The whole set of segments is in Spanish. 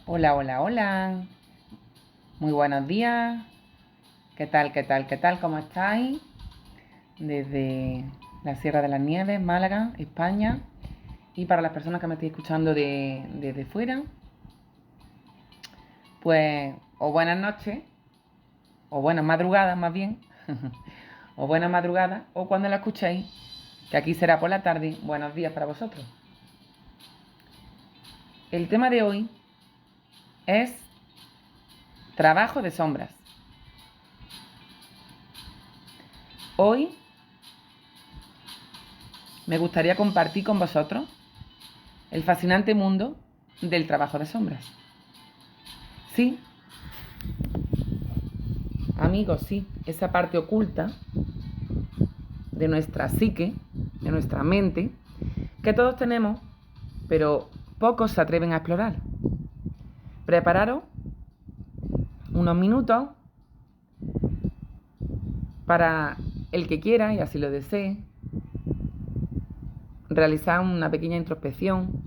Hola, hola, hola. Muy buenos días. ¿Qué tal, qué tal, qué tal? ¿Cómo estáis? Desde la Sierra de las Nieves, Málaga, España. Y para las personas que me estéis escuchando desde fuera, pues o buenas noches, o buenas madrugadas más bien, o buenas madrugadas, o cuando la escuchéis, que aquí será por la tarde, buenos días para vosotros. El tema de hoy es trabajo de sombras. Hoy me gustaría compartir con vosotros el fascinante mundo del trabajo de sombras. Sí, amigos, sí, esa parte oculta de nuestra psique, de nuestra mente, que todos tenemos, pero pocos se atreven a explorar. Prepararos unos minutos para el que quiera y así lo desee, realizar una pequeña introspección.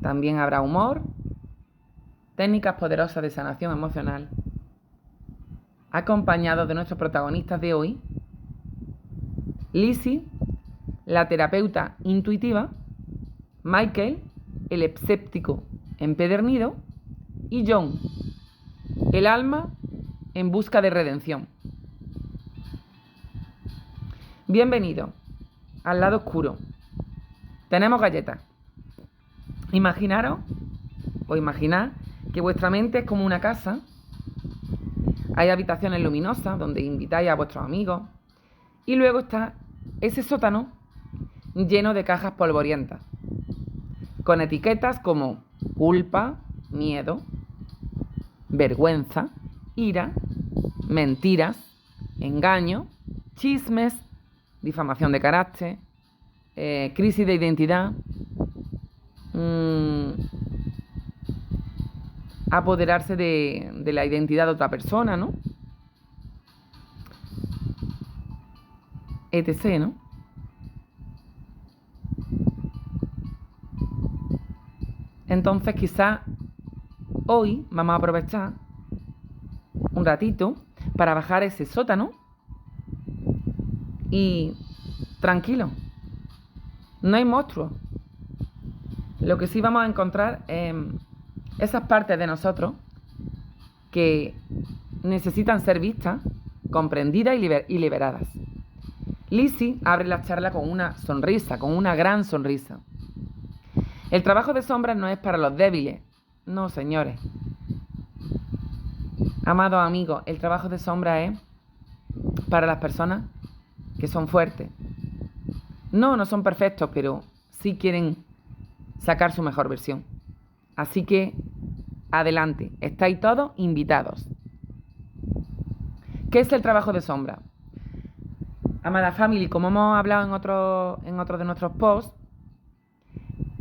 También habrá humor, técnicas poderosas de sanación emocional, acompañados de nuestros protagonistas de hoy, Lizzie, la terapeuta intuitiva, Michael, el escéptico empedernido, y John, el alma en busca de redención. Bienvenido al lado oscuro. Tenemos galletas. Imaginaros o imaginad que vuestra mente es como una casa. Hay habitaciones luminosas donde invitáis a vuestros amigos. Y luego está ese sótano lleno de cajas polvorientas, con etiquetas como culpa, miedo, vergüenza, ira, mentiras, engaño, chismes, difamación de carácter, crisis de identidad, apoderarse de la identidad de otra persona, ¿no? Etc., ¿no? Entonces quizás hoy vamos a aprovechar un ratito para bajar ese sótano y tranquilo, no hay monstruos. Lo que sí vamos a encontrar es esas partes de nosotros que necesitan ser vistas, comprendidas y liberadas. Lizzie abre la charla con una sonrisa, con una gran sonrisa. El trabajo de sombras no es para los débiles. No, señores. Amados amigos, el trabajo de sombras es para las personas que son fuertes. No son perfectos, pero sí quieren sacar su mejor versión. Así que, adelante, estáis todos invitados. ¿Qué es el trabajo de sombra? Amada Family, como hemos hablado en otro de nuestros posts,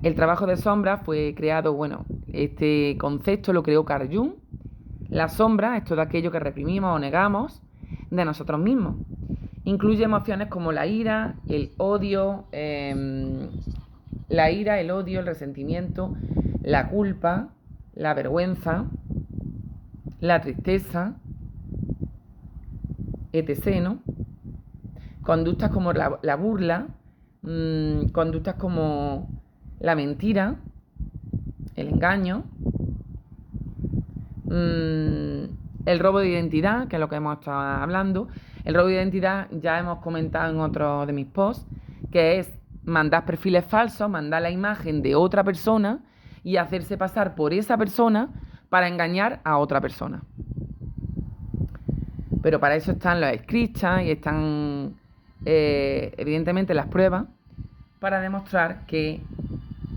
el trabajo de sombra fue creado, este concepto lo creó Carl Jung. La sombra es todo aquello que reprimimos o negamos de nosotros mismos. Incluye emociones como la ira, el odio, el resentimiento, la culpa, la vergüenza, la tristeza, etc., ¿no? Conductas como la burla, conductas como la mentira, el engaño, el robo de identidad, que es lo que hemos estado hablando. El robo de identidad ya hemos comentado en otro de mis posts, que es mandar perfiles falsos, mandar la imagen de otra persona y hacerse pasar por esa persona para engañar a otra persona. Pero para eso están los scripts y están evidentemente las pruebas para demostrar que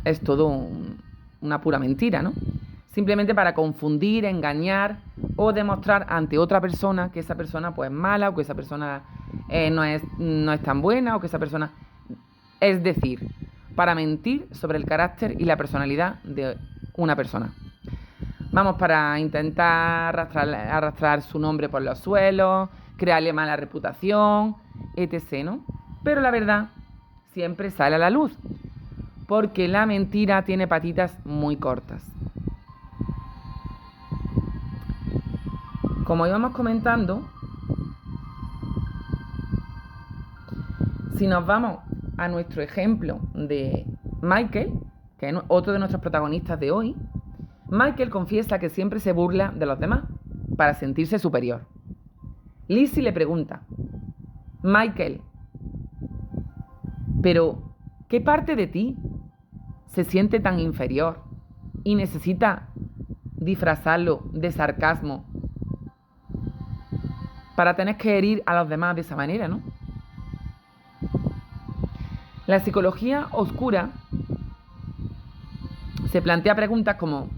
es todo una pura mentira, ¿no? Simplemente para confundir, engañar o demostrar ante otra persona que esa persona pues es mala o que esa persona no es tan buena o que esa persona... Es decir, para mentir sobre el carácter y la personalidad de una persona. Vamos, para intentar arrastrar su nombre por los suelos, crearle mala reputación, etc., ¿no? Pero la verdad siempre sale a la luz, porque la mentira tiene patitas muy cortas. Como íbamos comentando, si nos vamos a nuestro ejemplo de Michael, que es otro de nuestros protagonistas de hoy, Michael confiesa que siempre se burla de los demás para sentirse superior. Lizzie le pregunta: Michael, ¿pero qué parte de ti se siente tan inferior y necesita disfrazarlo de sarcasmo para tener que herir a los demás de esa manera, ¿no? La psicología oscura se plantea preguntas como: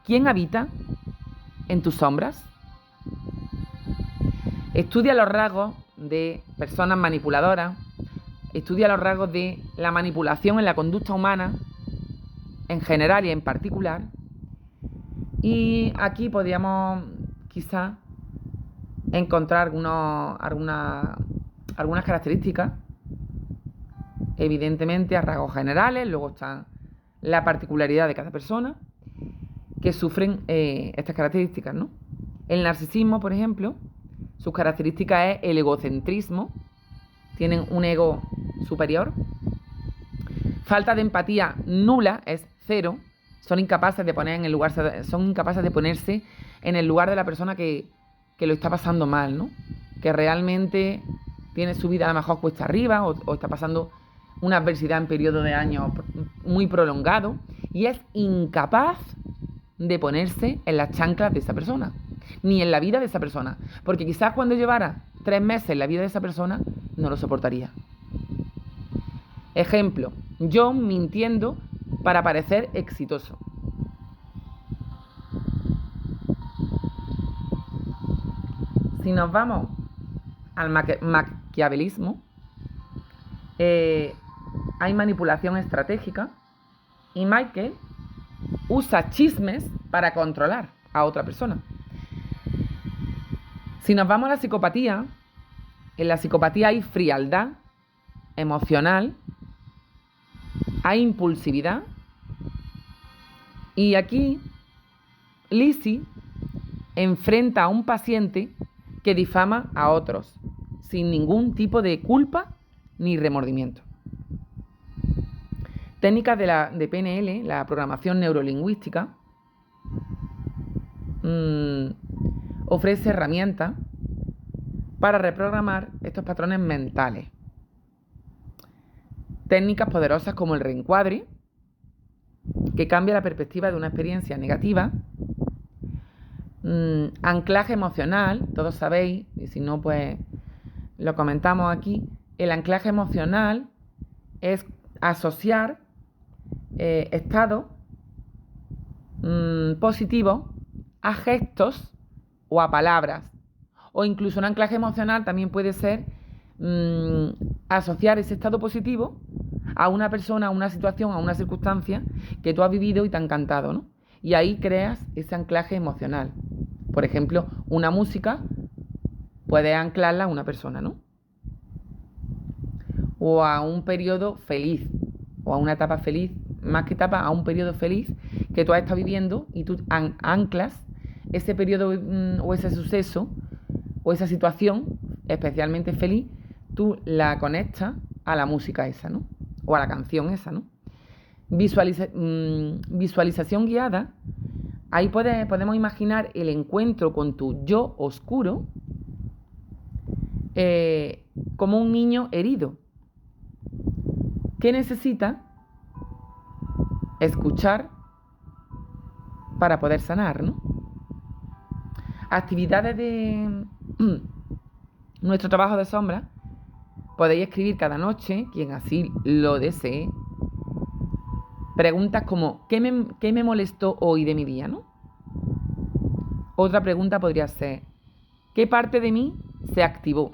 ¿quién habita en tus sombras? Estudia los rasgos de personas manipuladoras, estudia los rasgos de la manipulación en la conducta humana en general y en particular, y aquí podríamos quizás encontrar algunas características, evidentemente a rasgos generales. Luego está la particularidad de cada persona que sufren estas características, ¿no? El narcisismo, por ejemplo, sus características es el egocentrismo, tienen un ego superior, falta de empatía nula, es cero, son incapaces de ponerse en el lugar de la persona que lo está pasando mal, ¿no? Que realmente tiene su vida a lo mejor cuesta arriba o está pasando una adversidad en periodo de años muy prolongado y es incapaz de ponerse en las chanclas de esa persona, ni en la vida de esa persona, porque quizás cuando llevara 3 meses en la vida de esa persona no lo soportaría. Ejemplo, John mintiendo para parecer exitoso. Si nos vamos al maquiavelismo, hay manipulación estratégica y Michael usa chismes para controlar a otra persona. Si nos vamos a la psicopatía, en la psicopatía hay frialdad emocional, hay impulsividad y aquí Lizzie enfrenta a un paciente que difama a otros sin ningún tipo de culpa ni remordimiento. Técnicas de PNL, la programación neurolingüística, ofrece herramientas para reprogramar estos patrones mentales. Técnicas poderosas como el reencuadre, que cambia la perspectiva de una experiencia negativa. Anclaje emocional, todos sabéis, y si no, pues lo comentamos aquí. El anclaje emocional es asociar estados positivos a gestos o a palabras. O incluso un anclaje emocional también puede ser asociar ese estado positivo a una persona, a una situación, a una circunstancia que tú has vivido y te ha encantado, ¿no? Y ahí creas ese anclaje emocional. Por ejemplo, una música puede anclarla a una persona, ¿no? O a un periodo feliz, o a una etapa feliz, más que etapa, a un periodo feliz que tú has estado viviendo y tú anclas ese periodo o ese suceso o esa situación especialmente feliz, tú la conectas a la música esa, ¿no? O a la canción esa, ¿no? Visualización guiada. Ahí podemos imaginar el encuentro con tu yo oscuro como un niño herido que necesita escuchar para poder sanar, ¿no? Actividades de nuestro trabajo de sombra. Podéis escribir cada noche, quien así lo desee, preguntas como ¿qué me molestó hoy de mi día, ¿no? Otra pregunta podría ser ¿qué parte de mí se activó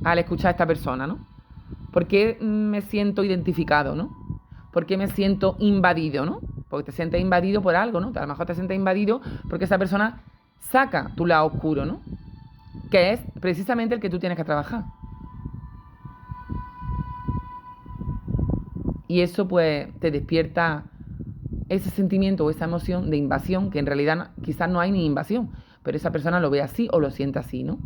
al escuchar a esta persona, ¿no? ¿Por qué me siento identificado, ¿no? ¿Por qué me siento invadido, ¿no? Porque te sientes invadido por algo, ¿no? A lo mejor te sientes invadido porque esa persona saca tu lado oscuro, ¿no? Que es precisamente el que tú tienes que trabajar. Y eso pues te despierta ese sentimiento o esa emoción de invasión, que en realidad quizás no hay ni invasión, pero esa persona lo ve así o lo siente así, ¿no?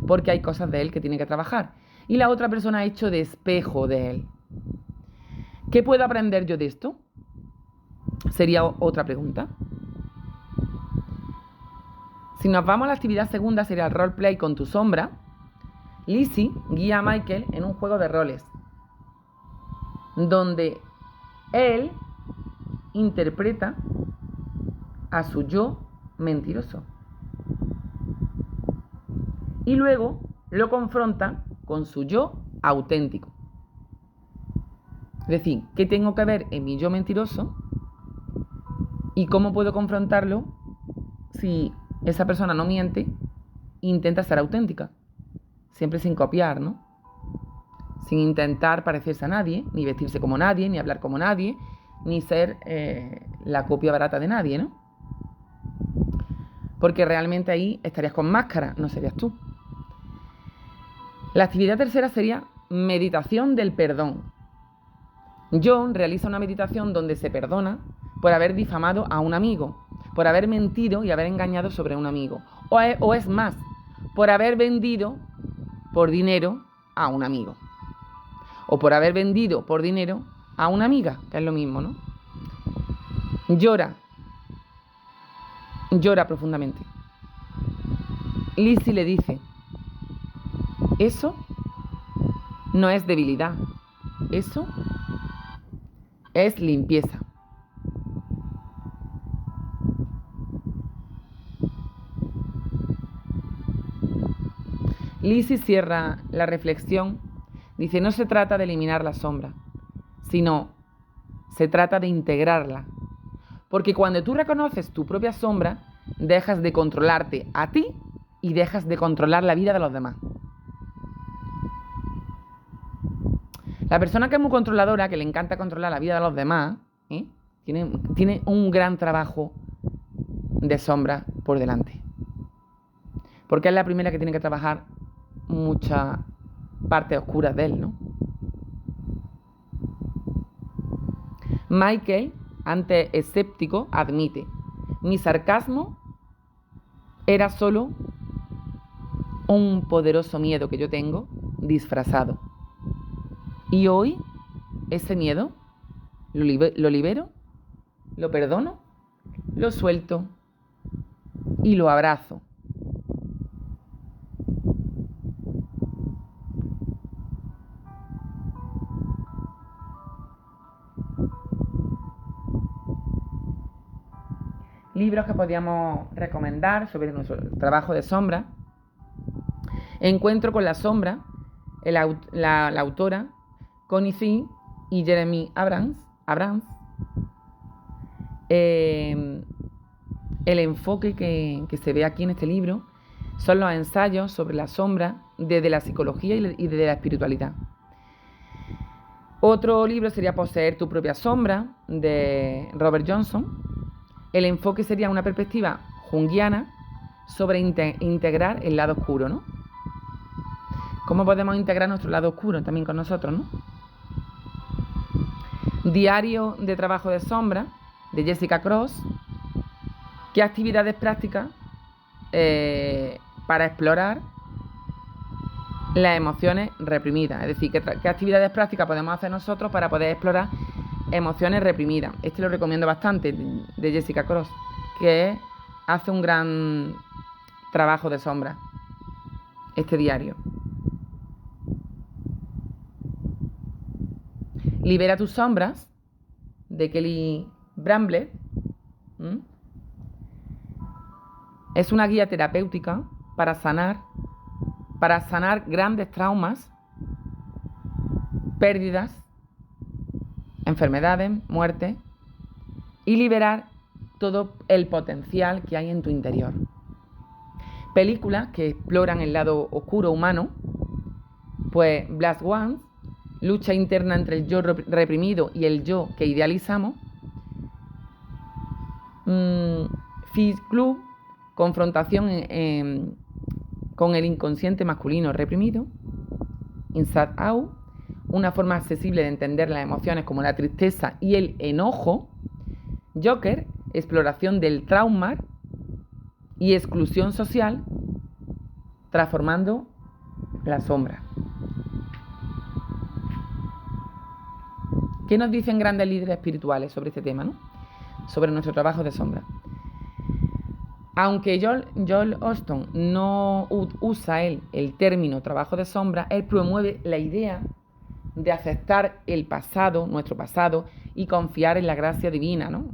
Porque hay cosas de él que tiene que trabajar. Y la otra persona ha hecho de espejo de él. ¿Qué puedo aprender yo de esto? Sería otra pregunta. Si nos vamos a la actividad segunda, sería el roleplay con tu sombra. Lizzie guía a Michael en un juego de roles, donde él interpreta a su yo mentiroso. Y luego lo confronta con su yo auténtico. Es decir, ¿qué tengo que ver en mi yo mentiroso? ¿Y cómo puedo confrontarlo si esa persona no miente e intenta ser auténtica? Siempre sin copiar, ¿no? Sin intentar parecerse a nadie, ni vestirse como nadie, ni hablar como nadie, ni ser la copia barata de nadie, ¿no? Porque realmente ahí estarías con máscara, no serías tú. La actividad tercera sería meditación del perdón. John realiza una meditación donde se perdona por haber difamado a un amigo, por haber mentido y haber engañado sobre un amigo. O es más, por haber vendido por dinero a un amigo. O por haber vendido por dinero a una amiga, que es lo mismo, ¿no? Llora profundamente. Lizzie le dice, eso no es debilidad, eso es limpieza. Lizzie cierra la reflexión, dice, no se trata de eliminar la sombra, sino se trata de integrarla. Porque cuando tú reconoces tu propia sombra, dejas de controlarte a ti y dejas de controlar la vida de los demás. La persona que es muy controladora, que le encanta controlar la vida de los demás, tiene un gran trabajo de sombra por delante. Porque es la primera que tiene que trabajar muchas partes oscuras de él, ¿no? Michael, antes escéptico, admite, mi sarcasmo era solo un poderoso miedo que yo tengo disfrazado. Y hoy ese miedo lo libero, lo perdono, lo suelto y lo abrazo. Libros que podíamos recomendar sobre nuestro trabajo de sombra. Encuentro con la sombra, la autora Connie Finn y Jeremy Abrams. El enfoque que se ve aquí en este libro son los ensayos sobre la sombra desde la psicología y desde la espiritualidad. Otro libro sería Poseer tu propia sombra, de Robert Johnson. El enfoque sería una perspectiva junguiana sobre integrar el lado oscuro, ¿no? ¿Cómo podemos integrar nuestro lado oscuro también con nosotros, ¿no? Diario de trabajo de sombra, de Jessica Cross. ¿Qué actividades prácticas para explorar las emociones reprimidas? Es decir, ¿qué actividades prácticas podemos hacer nosotros para poder explorar emociones reprimidas? Este lo recomiendo bastante, de Jessica Cross, que hace un gran trabajo de sombra, este diario. Libera tus sombras, de Kelly Bramblett. Es una guía terapéutica para sanar grandes traumas, pérdidas, enfermedades, muerte, y liberar todo el potencial que hay en tu interior. Películas que exploran el lado oscuro humano, pues Black Swans, lucha interna entre el yo reprimido y el yo que idealizamos. Fish Club, confrontación con el inconsciente masculino reprimido. Inside Out, una forma accesible de entender las emociones como la tristeza y el enojo. Joker, exploración del trauma. y exclusión social, transformando la sombra. ¿Qué nos dicen grandes líderes espirituales sobre este tema, ¿no? Sobre nuestro trabajo de sombra? Aunque Joel Osteen no usa el término trabajo de sombra, él promueve la idea de aceptar el pasado, nuestro pasado, y confiar en la gracia divina, ¿no?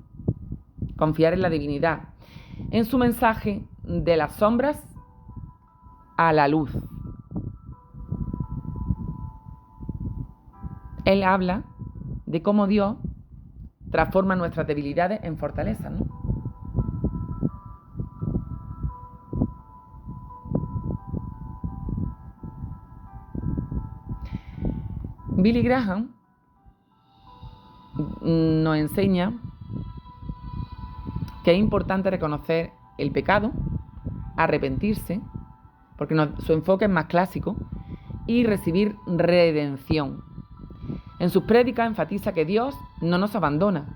Confiar en la divinidad. En su mensaje de las sombras a la luz, él habla de cómo Dios transforma nuestras debilidades en fortalezas, ¿no? Billy Graham nos enseña que es importante reconocer el pecado, arrepentirse, porque su enfoque es más clásico, y recibir redención. En sus prédicas enfatiza que Dios no nos abandona,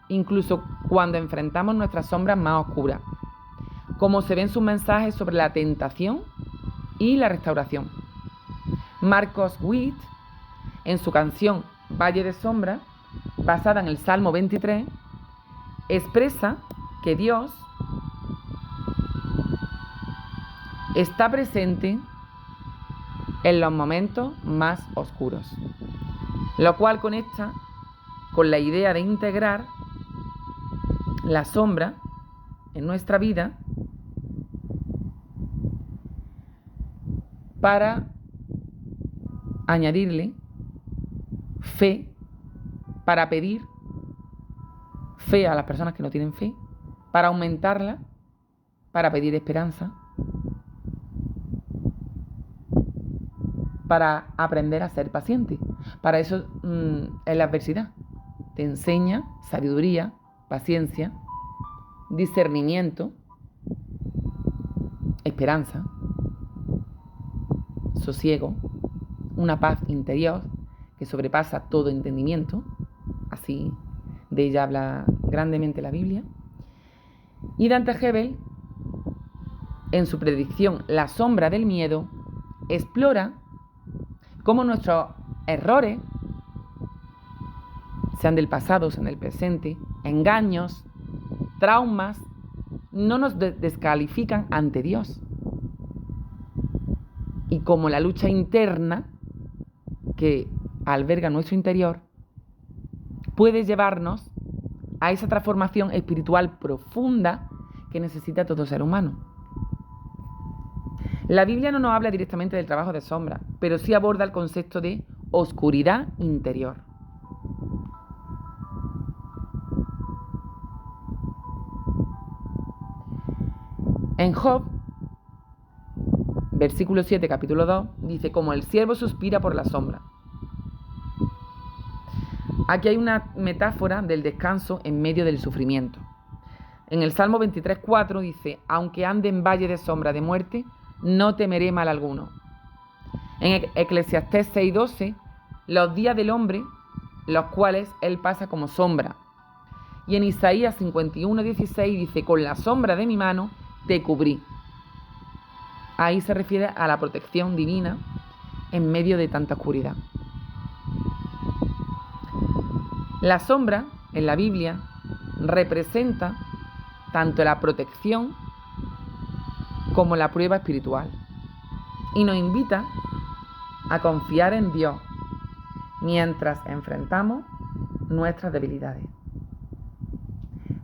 incluso cuando enfrentamos nuestras sombras más oscuras, como se ve en sus mensajes sobre la tentación y la restauración. Marcos Witt, en su canción Valle de Sombra, basada en el Salmo 23, expresa que Dios está presente en los momentos más oscuros, lo cual conecta con la idea de integrar la sombra en nuestra vida para añadirle fe, para pedir fe a las personas que no tienen fe, para aumentarla, para pedir esperanza, para aprender a ser paciente. Para eso es la adversidad. Te enseña sabiduría, paciencia, discernimiento, esperanza, sosiego, una paz interior que sobrepasa todo entendimiento. Así de ella habla grandemente la Biblia. Y Dante Gebel, en su predicción La sombra del miedo, explora cómo nuestros errores, sean del pasado, sean del presente, engaños, traumas, no nos descalifican ante Dios. Y como la lucha interna que alberga nuestro interior puede llevarnos a esa transformación espiritual profunda que necesita todo ser humano. La Biblia no nos habla directamente del trabajo de sombra, pero sí aborda el concepto de oscuridad interior. En Job, versículo 7, capítulo 2, dice: como el siervo suspira por la sombra. Aquí hay una metáfora del descanso en medio del sufrimiento. En el Salmo 23:4 dice: aunque ande en valle de sombra de muerte, no temeré mal alguno. En Eclesiastés 6:12, los días del hombre, los cuales él pasa como sombra. Y en Isaías 51:16 dice: con la sombra de mi mano te cubrí. Ahí se refiere a la protección divina en medio de tanta oscuridad. La sombra en la Biblia representa tanto la protección como la prueba espiritual y nos invita a confiar en Dios mientras enfrentamos nuestras debilidades,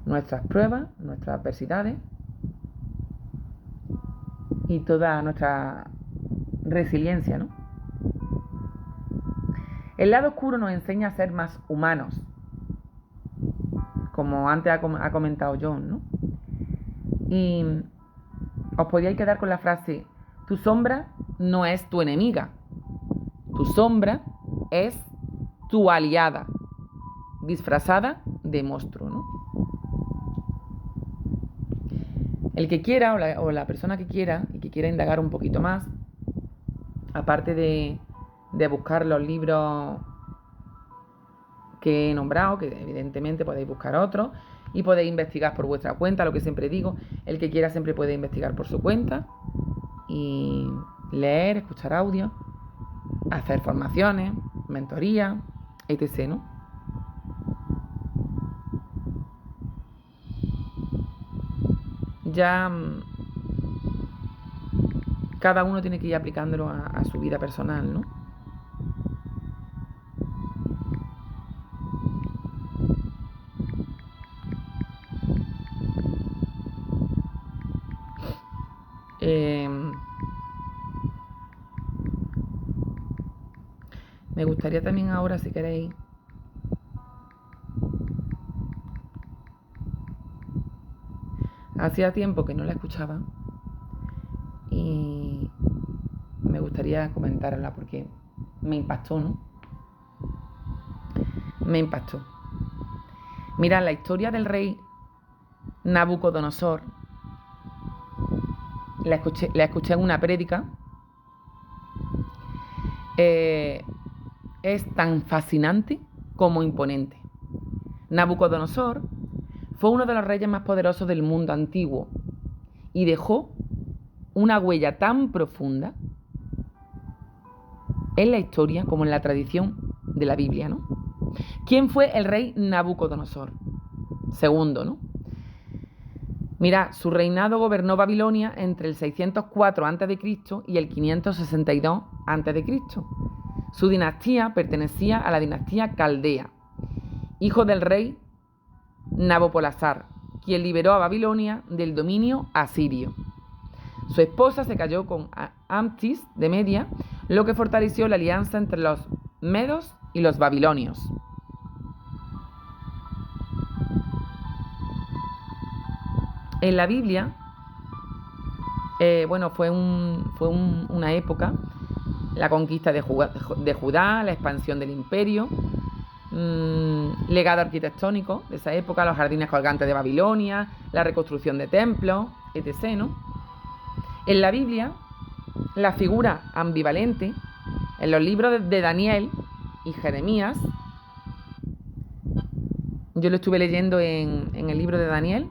nuestras pruebas, nuestras adversidades y toda nuestra resiliencia, ¿no? El lado oscuro nos enseña a ser más humanos, como antes ha comentado John, ¿no? Y os podíais quedar con la frase: tu sombra no es tu enemiga, tu sombra es tu aliada, disfrazada de monstruo, ¿no? El que quiera o la persona que quiera y que quiera indagar un poquito más, aparte de buscar los libros que he nombrado, que evidentemente podéis buscar otros, y podéis investigar por vuestra cuenta, lo que siempre digo, el que quiera siempre puede investigar por su cuenta y leer, escuchar audio, hacer formaciones, mentoría, etc., ¿no? Ya cada uno tiene que ir aplicándolo a su vida personal, ¿no? Me gustaría también ahora, si queréis, hacía tiempo que no la escuchaba y me gustaría comentarla porque me impactó, ¿no? Me impactó. Mirad, la historia del rey Nabucodonosor la escuché en una prédica. Es tan fascinante como imponente. Nabucodonosor fue uno de los reyes más poderosos del mundo antiguo y dejó una huella tan profunda en la historia como en la tradición de la Biblia, ¿no? ¿Quién fue el rey Nabucodonosor? Segundo, ¿no? Mira, su reinado gobernó Babilonia entre el 604 a.C. y el 562 a.C. Su dinastía pertenecía a la dinastía Caldea, hijo del rey Nabopolassar, quien liberó a Babilonia del dominio asirio. Su esposa se casó con Amtis de Media, lo que fortaleció la alianza entre los medos y los babilonios. En la Biblia, fue una época, la conquista de Judá, la expansión del imperio, legado arquitectónico de esa época, los jardines colgantes de Babilonia, la reconstrucción de templos, etc., ¿no? En la Biblia, la figura ambivalente, en los libros de Daniel y Jeremías, yo lo estuve leyendo en el libro de Daniel,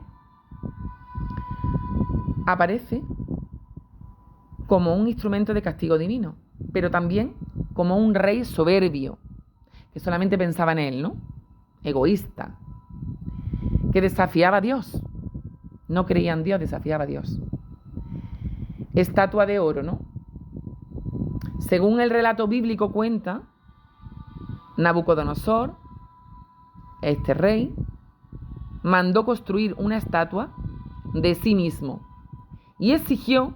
aparece como un instrumento de castigo divino, pero también como un rey soberbio, que solamente pensaba en él, ¿no? Egoísta, que desafiaba a Dios. No creía en Dios, desafiaba a Dios. Estatua de oro, ¿no? Según el relato bíblico cuenta, Nabucodonosor, este rey, mandó construir una estatua de sí mismo y exigió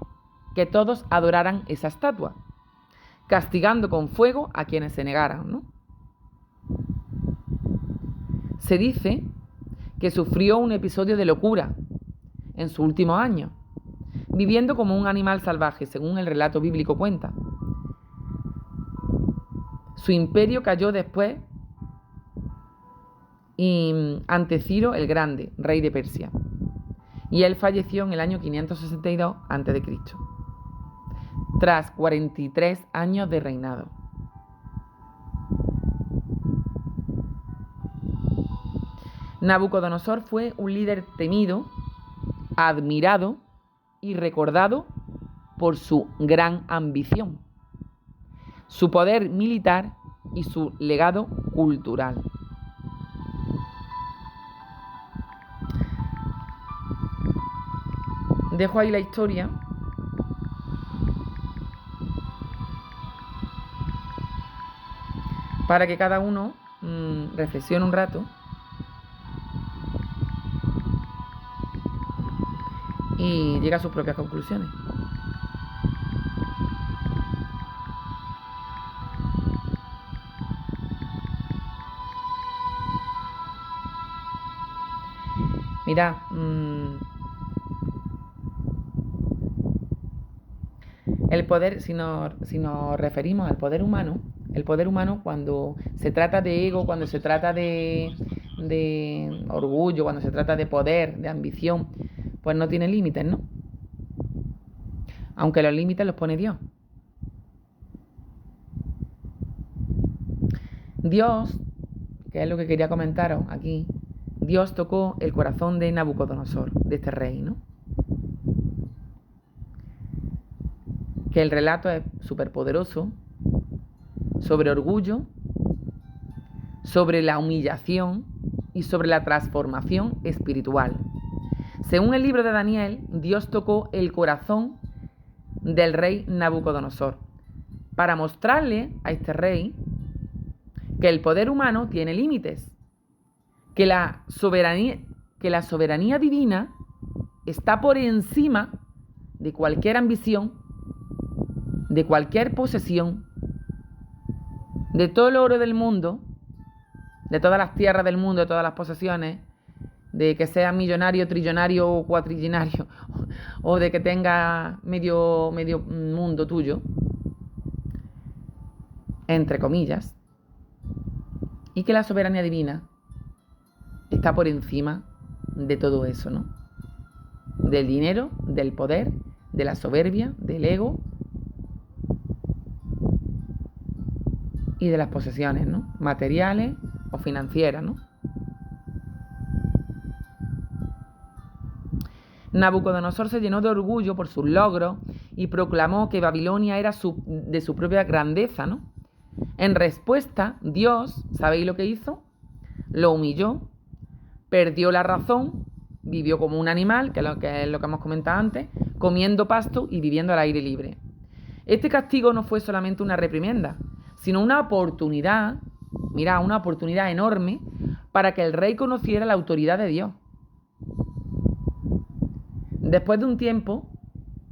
que todos adoraran esa estatua, castigando con fuego a quienes se negaran, ¿no? Se dice que sufrió un episodio de locura en su último año, viviendo como un animal salvaje, según el relato bíblico cuenta. Su imperio cayó después ante Ciro el Grande, rey de Persia, y él falleció en el año 562 a.C., tras 43 años de reinado. Nabucodonosor fue un líder temido, admirado y recordado por su gran ambición, su poder militar y su legado cultural. Dejo ahí la historia para que cada uno reflexione un rato y llegue a sus propias conclusiones. Mirad, el poder, si nos referimos al poder humano, el poder humano cuando se trata de ego, cuando se trata de orgullo, cuando se trata de poder, de ambición, pues no tiene límites, ¿no? Aunque los límites los pone Dios. Dios, que es lo que quería comentaros aquí, Dios tocó el corazón de Nabucodonosor, de este rey, ¿no? Que el relato es súper poderoso sobre orgullo, sobre la humillación y sobre la transformación espiritual. Según el libro de Daniel, Dios tocó el corazón del rey Nabucodonosor para mostrarle a este rey que el poder humano tiene límites, que la soberanía divina está por encima de cualquier ambición, de cualquier posesión, de todo el oro del mundo, de todas las tierras del mundo, de todas las posesiones, de que sea millonario, trillonario o cuatrillinario, o de que tenga medio mundo tuyo, entre comillas, y que la soberanía divina está por encima de todo eso, ¿no? Del dinero, del poder, de la soberbia, del ego y de las posesiones, ¿no? Materiales o financieras, ¿no? Nabucodonosor se llenó de orgullo por sus logros y proclamó que Babilonia era de su propia grandeza, ¿no? En respuesta, Dios, ¿sabéis lo que hizo? Lo humilló, perdió la razón, vivió como un animal, que es lo que hemos comentado antes, comiendo pasto y viviendo al aire libre. Este castigo no fue solamente una reprimenda, sino una oportunidad, mira, una oportunidad enorme para que el rey conociera la autoridad de Dios. Después de un tiempo,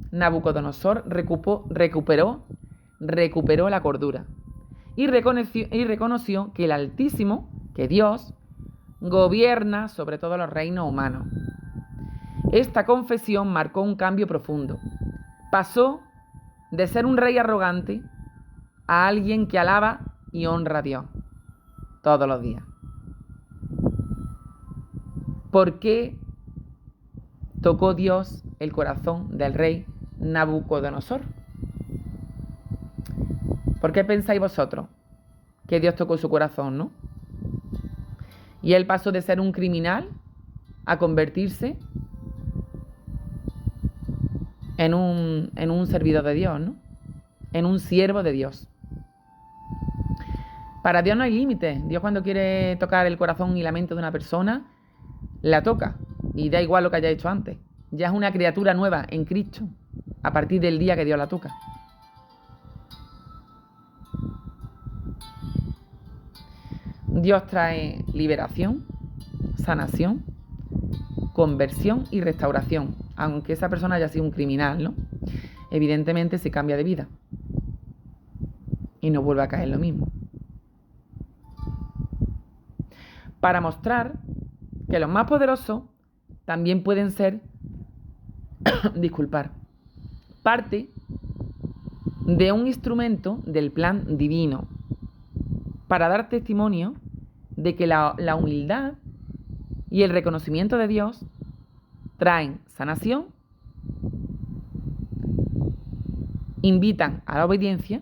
Nabucodonosor recuperó la cordura y reconoció que el Altísimo, que Dios, gobierna sobre todos los reinos humanos. Esta confesión marcó un cambio profundo. Pasó de ser un rey arrogante a alguien que alaba y honra a Dios todos los días. ¿Por qué tocó Dios el corazón del rey Nabucodonosor? ¿Por qué pensáis vosotros que Dios tocó su corazón, no? Y él pasó de ser un criminal a convertirse en un servidor de Dios, ¿no? En un siervo de Dios. Para Dios no hay límites. Dios, cuando quiere tocar el corazón y la mente de una persona, la toca. Y da igual lo que haya hecho antes. Ya es una criatura nueva en Cristo a partir del día que Dios la toca. Dios trae liberación, sanación, conversión y restauración, aunque esa persona haya sido un criminal, ¿no? Evidentemente se cambia de vida y no vuelve a caer lo mismo. Para mostrar que los más poderosos también pueden ser, parte de un instrumento del plan divino, para dar testimonio de que la humildad y el reconocimiento de Dios traen sanación, invitan a la obediencia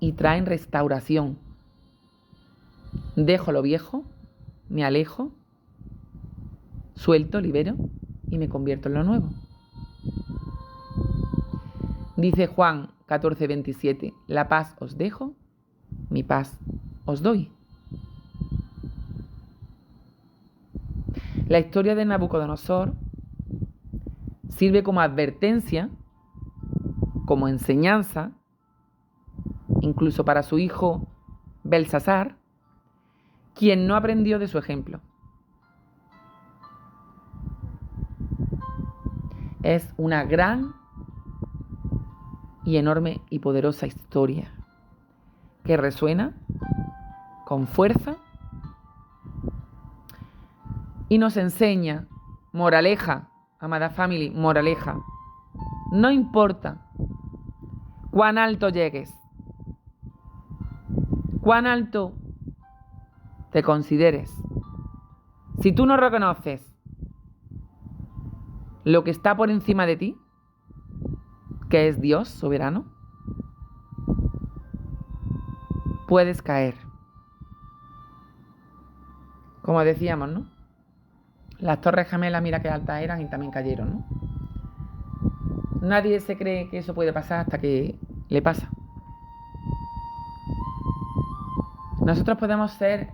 y traen restauración. Dejo lo viejo, me alejo, suelto, libero y me convierto en lo nuevo. Dice Juan 14:27, la paz os dejo, mi paz os doy. La historia de Nabucodonosor sirve como advertencia, como enseñanza, incluso para su hijo Belsasar, quien no aprendió de su ejemplo. Es una gran y enorme y poderosa historia que resuena con fuerza y nos enseña, moraleja, amada family, moraleja, no importa cuán alto llegues, cuán alto te consideres, si tú no reconoces lo que está por encima de ti, que es Dios soberano, puedes caer. Como decíamos, ¿no? Las torres gemelas, mira qué altas eran y también cayeron, ¿no? Nadie se cree que eso puede pasar hasta que le pasa. Nosotros podemos ser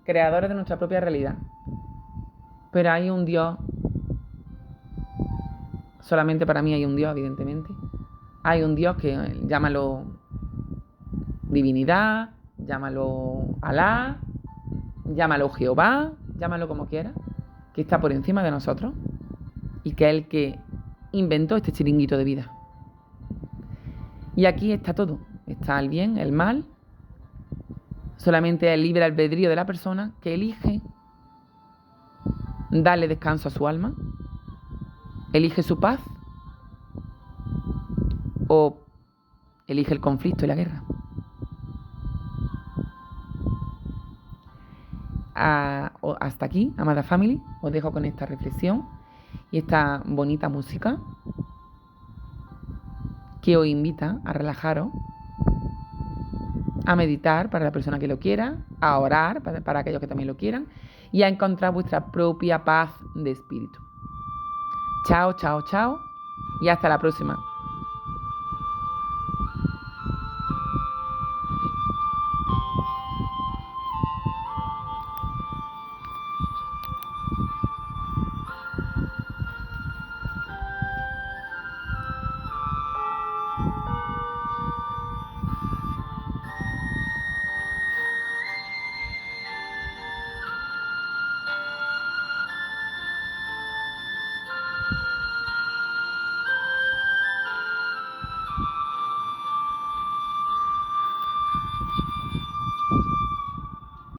creadores de nuestra propia realidad, pero hay un Dios, solamente para mí hay un Dios, evidentemente. Hay un Dios que llámalo divinidad, llámalo Alá, llámalo Jehová, llámalo como quieras, que está por encima de nosotros y que es el que inventó este chiringuito de vida. Y aquí está todo, está el bien, el mal, solamente es el libre albedrío de la persona que elige darle descanso a su alma, elige su paz o elige el conflicto y la guerra. Hasta aquí, amada family, os dejo con esta reflexión y esta bonita música que os invita a relajaros, a meditar para la persona que lo quiera, a orar para aquellos que también lo quieran y a encontrar vuestra propia paz de espíritu. Chao, chao, chao y hasta la próxima.